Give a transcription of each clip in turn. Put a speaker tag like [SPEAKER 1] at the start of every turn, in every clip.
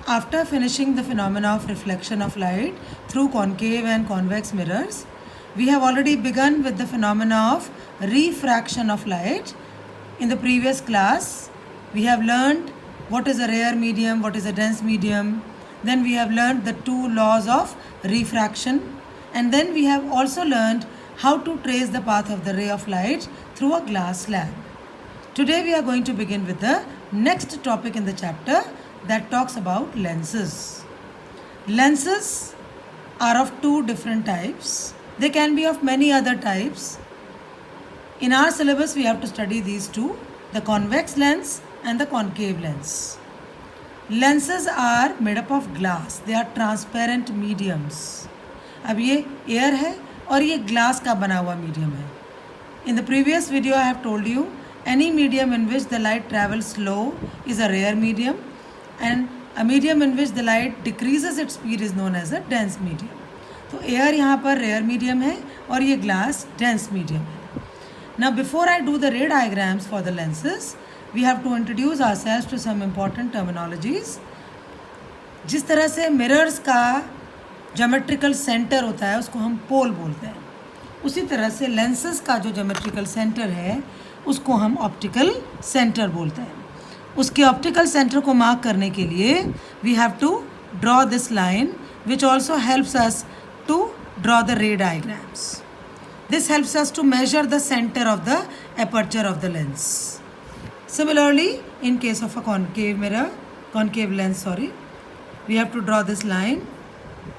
[SPEAKER 1] After finishing the phenomena of reflection of light through concave and convex mirrors, we have already begun with the phenomena of refraction of light. In the previous class, we have learned what is a rare medium, what is a dense medium. Then we have learned the two laws of refraction. And then we have also learned how to trace the path of the ray of light through a glass slab. Today we are going to begin with the next topic in the chapter that talks about lenses. Lenses are of two different types. They can be of many other types. In our syllabus we have to study these two, the convex lens and the concave lens. Lenses are made up of glass. They are transparent mediums. अब ये air है और ये glass का बना हुआ medium है. In the previous video I have told you any medium in which the light travels slow is a rare medium and a medium in which the light decreases its speed is known as a dense medium. तो air यहाँ पर rare medium है और ये glass dense medium है. Now before I do the ray diagrams for the lenses, we have to introduce ourselves to some important terminologies. जिस तरह से मिरर्स का ज्योमेट्रिकल सेंटर होता है उसको हम पोल बोलते हैं, उसी तरह से लेंसेज का जो ज्योमेट्रिकल सेंटर है उसको हम ऑप्टिकल सेंटर बोलते हैं. उसके ऑप्टिकल सेंटर को मार्क करने के लिए we have to draw this line which also helps us to draw the ray diagrams. This helps us to measure the centre of the aperture of the lens. Similarly in case of a concave lens we have to draw this line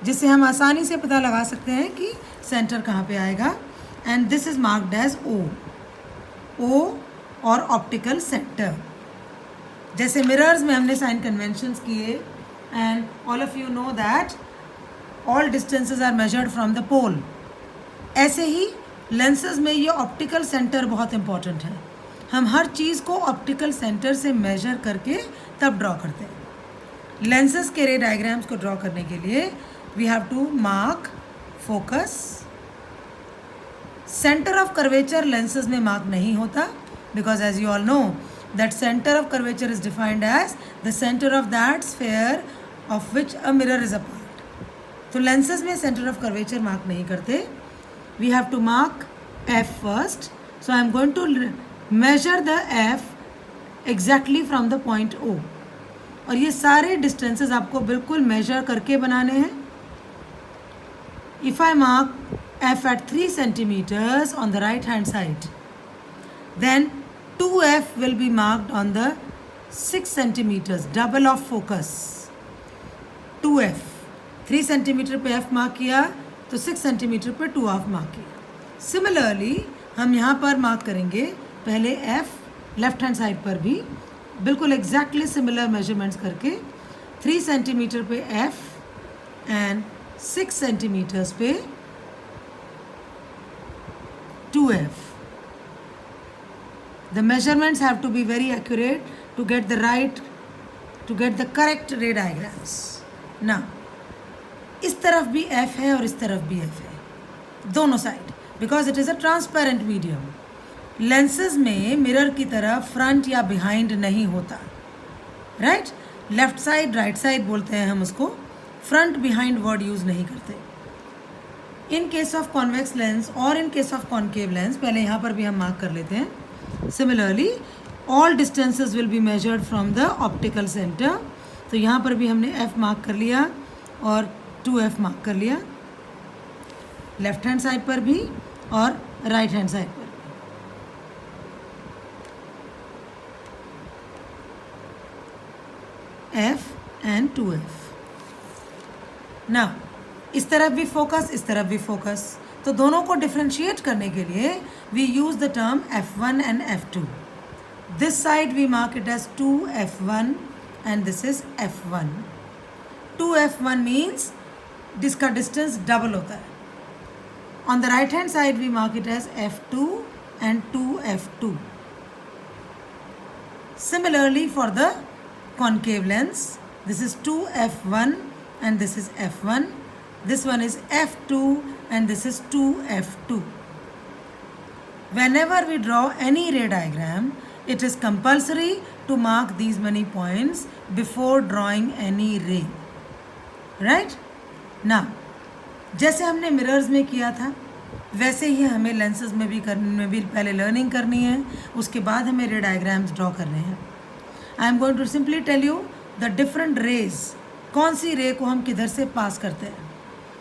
[SPEAKER 1] जिससे हम आसानी से पता लगा सकते हैं कि centre कहाँ पे आएगा. And this is marked as O or optical centre. जैसे मिरर्स में हमने साइन कन्वेंशंस किए and all of you know that all distances are measured from the pole, ऐसे ही लेंसेज में ये ऑप्टिकल सेंटर बहुत इंपॉर्टेंट है. हम हर चीज़ को ऑप्टिकल सेंटर से मेजर करके तब ड्रॉ करते हैं. लेंसेज के रे डायग्राम्स को ड्रॉ करने के लिए we have to mark focus. Centre of curvature lenses में मार्क नहीं होता because as you all know that center of curvature is defined as the center of that sphere of which a mirror is a part. तो lenses में center of curvature mark नहीं करते. We have to mark F first. So I am going to measure the F exactly from the point O. और ये सारे distances आपको बिल्कुल measure करके बनाने हैं. If I mark F at 3 centimeters on the right hand side, then 2F will be marked on the 6 centimeters, double of focus. 2F 3 centimeter पे F mark किया तो 6 centimeter पे 2F मार्क किया. Similarly हम यहाँ पर मार्क करेंगे पहले F लेफ्ट हैंड साइड पर भी बिल्कुल exactly similar measurements करके 3 centimeter पे F and 6 centimeters पे 2F. The measurements have to be very accurate to get the correct ray diagrams. Now, इस तरफ भी F है और इस तरफ भी F है, दोनों side, because it is a transparent medium. Lenses में मिरर की तरह फ्रंट या बिहाइंड नहीं होता, right. Left side right side बोलते हैं हम उसको, फ्रंट बिहाइंड वर्ड यूज़ नहीं करते. In case of convex lens और in case of concave lens पहले यहाँ पर भी हम मार्क कर लेते हैं. Similarly, all distances will be measured from the optical center. तो यहाँ पर भी हमने F मार्क कर लिया और 2F मार्क कर लिया, लेफ्ट हैंड साइड पर भी और राइट हैंड साइड पर भी. F and 2F. Now, इस तरफ भी फोकस, इस तरफ भी फोकस, तो दोनों को डिफ्रेंशिएट करने के लिए we use the term F1 and F2. This side we mark it as 2F1 and this is F1. 2F1 means जिसका डिस्टेंस डबल होता है. On the right hand side we mark it as F2 and 2F2. Similarly for the concave lens, this is 2F1 and this is F1. This one is F2 and this is 2F2. Whenever we draw any ray diagram, it is compulsory to mark these many points before drawing any ray. Right? Now, जैसे हमने mirrors में किया था वैसे ही हमें lenses में भी पहले लर्निंग करनी है, उसके बाद हमें रे डायग्राम्स ड्रॉ करने हैं. I am going to simply tell you the different rays, कौन सी रे को हम किधर से पास करते हैं.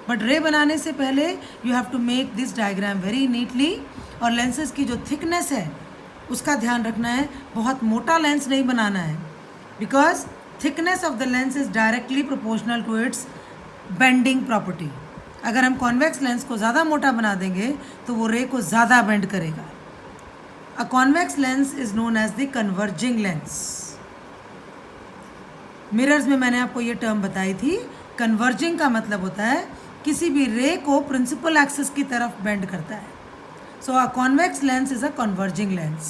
[SPEAKER 1] बट रे बनाने से पहले you have to make this diagram very neatly. और लेंसेज की जो थिकनेस है उसका ध्यान रखना है, बहुत मोटा लेंस नहीं बनाना है, because thickness of the lens is directly proportional to its bending property. अगर हम कॉन्वेक्स लेंस को ज़्यादा मोटा बना देंगे तो वो रे को ज़्यादा बेंड करेगा. A convex lens is known as the converging lens. Mirrors में मैंने आपको ये टर्म बताई थी. कन्वर्जिंग का मतलब होता है किसी भी रे को प्रिंसिपल एक्सिस की तरफ बेंड करता है. So a convex lens is a converging lens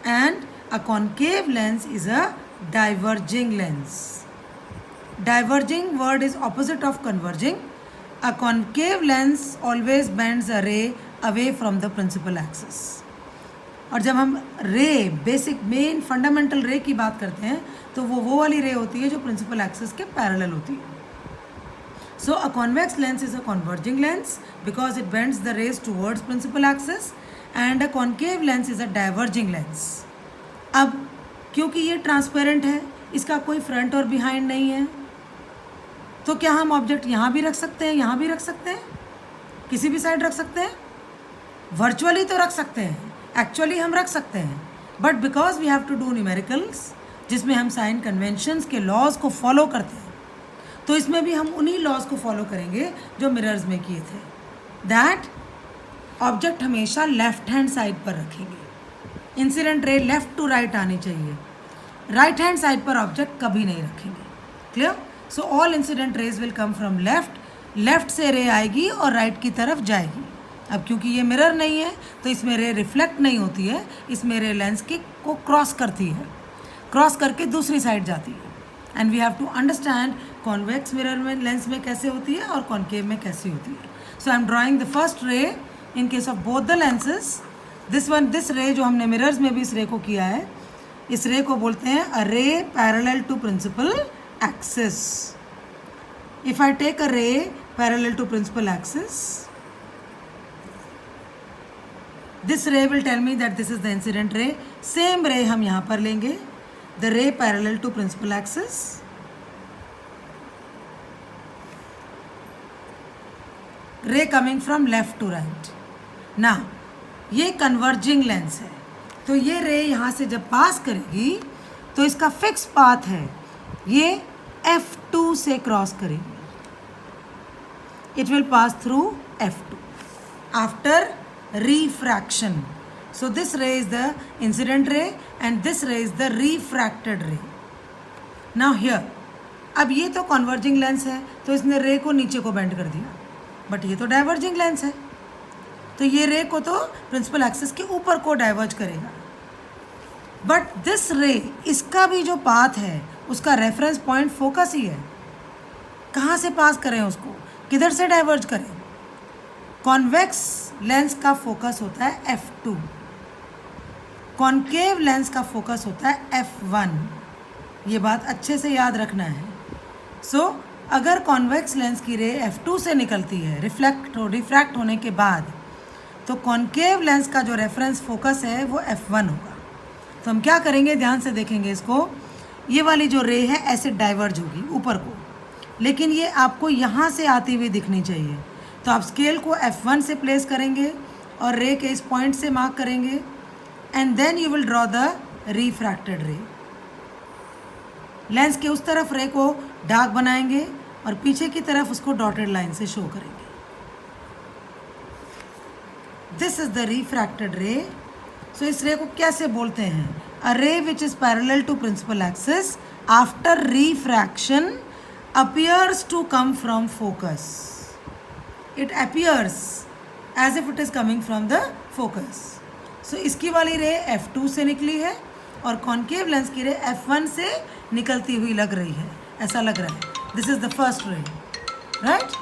[SPEAKER 1] and a concave lens is a diverging lens. Diverging word is opposite of converging. A concave lens always bends a ray away from the principal axis. और जब हम रे basic main fundamental रे की बात करते हैं तो वो वाली रे होती है जो प्रिंसिपल एक्सिस के पैरेलल होती है. So a convex lens is a converging lens because it bends the rays towards principal axis and a concave lens is a diverging lens. अब क्योंकि ये ट्रांसपेरेंट है, इसका कोई फ्रंट और बिहाइंड नहीं है, तो क्या हम ऑब्जेक्ट यहाँ भी रख सकते हैं, यहाँ भी रख सकते हैं, किसी भी साइड रख सकते हैं? वर्चुअली तो रख सकते हैं, एक्चुअली हम रख सकते हैं, but because we have to do numericals जिसमें हम साइन कन्वेंशंस के लॉज को फॉलो करते हैं, तो इसमें भी हम उन्हीं लॉज को फॉलो करेंगे जो मिरर्स में किए थे. दैट ऑब्जेक्ट हमेशा लेफ्ट हैंड साइड पर रखेंगे. Incident ray left to right आनी चाहिए, राइट हैंड साइड पर ऑब्जेक्ट कभी नहीं रखेंगे. Clear? So all incident rays will come from left. Left से रे आएगी और राइट की तरफ जाएगी. अब क्योंकि ये मिरर नहीं है तो इसमें रे रिफ्लेक्ट नहीं होती है, इसमें रे लेंस को क्रॉस करती है, क्रॉस करके दूसरी साइड जाती है. And we have to understand convex mirror में लेंस में कैसे होती है और कॉन्केव में कैसे होती है. So I am drawing the first ray in case of both the lenses. This ray जो हमने मिरर्स में भी इस रे को किया है, इस रे को बोलते हैं a ray parallel to principal axis. If I take a ray parallel to principal axis, this ray will tell me that this is the incident ray. Same ray हम यहाँ पर लेंगे, the ray parallel to principal axis. Ray coming from left to right. Now, ये converging lens है, तो ये रे यहाँ से जब पास करेगी तो इसका फिक्स पाथ है, ये F2 से क्रॉस करेगी. It will pass through F2 after refraction. So this ray is the incident ray and this ray is the refracted ray. Now here, अब ये तो converging lens है तो इसने रे को नीचे को बेंड कर दिया, बट ये तो डाइवर्जिंग लेंस है तो ये रे को तो प्रिंसिपल एक्सिस के ऊपर को डाइवर्ज करेगा. बट दिस रे, इसका भी जो पाथ है उसका रेफरेंस पॉइंट फोकस ही है. कहाँ से पास करें उसको, किधर से डाइवर्ज करें? कॉन्वेक्स लेंस का फोकस होता है F2, कॉन्केव लेंस का फोकस होता है F1. ये बात अच्छे से याद रखना है. सो अगर कॉन्वेक्स लेंस की रे F2 से निकलती है रिफ्रैक्ट होने के बाद, तो कॉन्केव लेंस का जो रेफरेंस फोकस है वो F1 होगा. तो हम क्या करेंगे, ध्यान से देखेंगे इसको. ये वाली जो रे है ऐसे डाइवर्ज होगी ऊपर को, लेकिन ये आपको यहाँ से आती हुई दिखनी चाहिए. तो आप स्केल को F1 से प्लेस करेंगे और रे के इस पॉइंट से मार्क करेंगे and then you will draw the refracted ray. Lens के उस तरफ रे को डार्क बनाएंगे और पीछे की तरफ उसको डॉटेड लाइन से शो करेंगे. This is the refracted ray. So इस रे को कैसे बोलते हैं? A ray which is parallel to principal axis after refraction appears to come from focus. It appears as if it is coming from the focus. So इसकी वाली रे F2 से निकली है और कॉन्केव लेंस की रे F1 से निकलती हुई लग रही है, ऐसा लग रहा है. दिस इज द फर्स्ट रे, राइट?